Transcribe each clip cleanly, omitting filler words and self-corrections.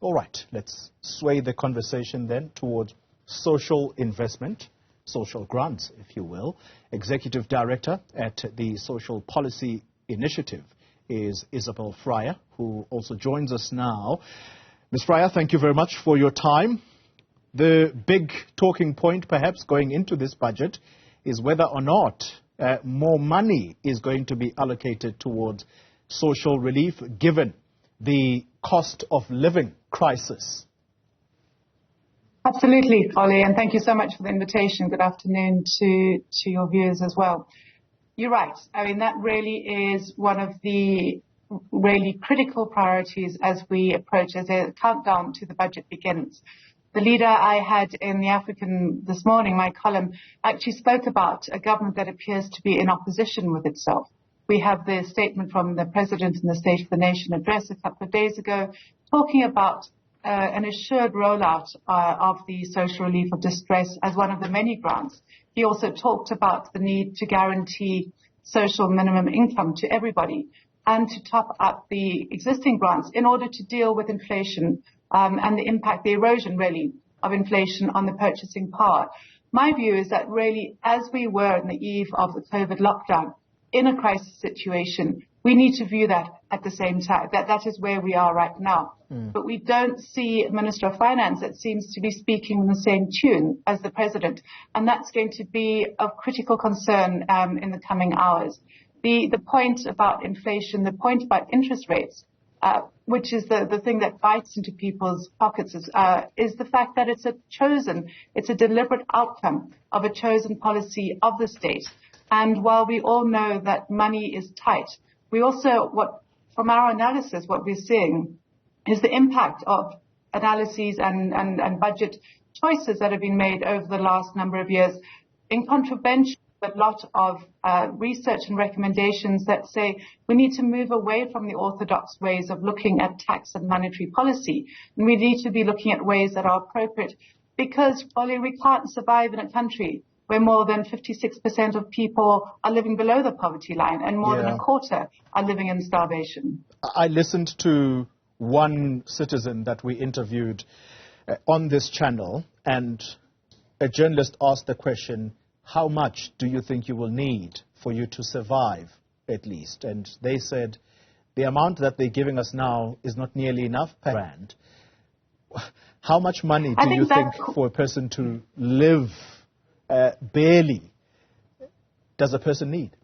All right, let's sway the conversation then towards social investment, social grants, if you will. Executive Director at the Social Policy Initiative is Isobel Frye, who also joins us now. Ms. Frye, thank you very much for your time. The big talking point, perhaps, going into this budget is whether or not more money is going to be allocated towards social relief, given the cost of living crisis. Absolutely, Ollie, and thank you so much for the invitation. Good afternoon to your viewers as well. You're right. I mean, that really is one of the really critical priorities as we approach, as a countdown to the budget begins. The leader I had in the African this morning, my column, actually spoke about a government that appears to be in opposition with itself. We have the statement from the President in the State of the Nation address a couple of days ago talking about an assured rollout of the social relief of distress as one of the many grants. He also talked about the need to guarantee social minimum income to everybody and to top up the existing grants in order to deal with inflation and the impact, the erosion really, of inflation on the purchasing power. My view is that really, as we were in the eve of the COVID lockdown, in a crisis situation, we need to view that at the same time. That is where we are right now. But we don't see a Minister of Finance that seems to be speaking in the same tune as the President. And that's going to be of critical concern in the coming hours. The point about inflation, the point about interest rates, which is the thing that bites into people's pockets, is the fact that it's a deliberate outcome of a chosen policy of the state. And while we all know that money is tight, we also, from our analysis, what we're seeing is the impact of analyses and budget choices that have been made over the last number of years in contravention with a lot of research and recommendations that say we need to move away from the orthodox ways of looking at tax and monetary policy. And we need to be looking at ways that are appropriate because, Ollie, we can't survive in a country where more than 56% of people are living below the poverty line and more than a quarter are living in starvation. I listened to one citizen that we interviewed on this channel, and a journalist asked the question, how much do you think you will need for you to survive, at least? And they said, the amount that they're giving us now is not nearly enough per rand. How much money do you think for a person to live barely does a person need?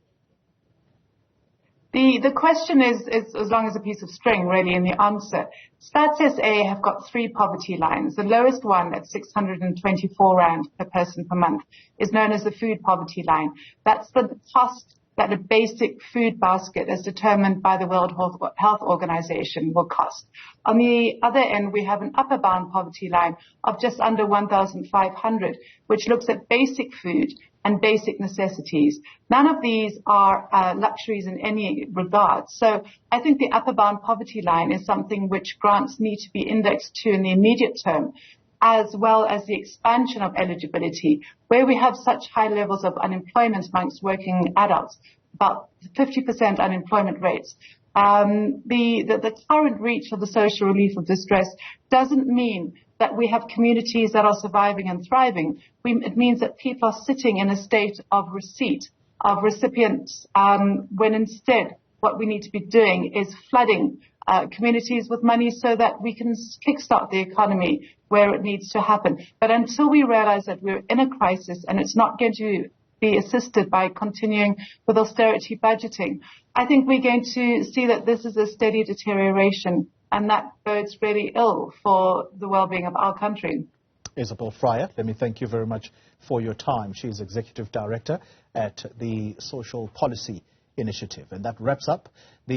The question is as long as a piece of string, really, in the answer. Stats SA have got 3 poverty lines. The lowest one at 624 rand per person per month is known as the food poverty line. That's the cost that a basic food basket as determined by the World Health Organization will cost. On the other end, we have an upper bound poverty line of just under 1,500, which looks at basic food and basic necessities. None of these are luxuries in any regard. So I think the upper bound poverty line is something which grants need to be indexed to in the immediate term, as well as the expansion of eligibility, where we have such high levels of unemployment amongst working adults, about 50% unemployment rates. The current reach of the social relief of distress doesn't mean that we have communities that are surviving and thriving. It means that people are sitting in a state of receipt of recipients, when instead what we need to be doing is flooding communities with money so that we can kickstart the economy where it needs to happen. But until we realize that we're in a crisis and it's not going to be assisted by continuing with austerity budgeting, I think we're going to see that this is a steady deterioration, and that bodes really ill for the well-being of our country. Isobel Frye, let me thank you very much for your time. She's Executive Director at the Social Policy Initiative. And that wraps up the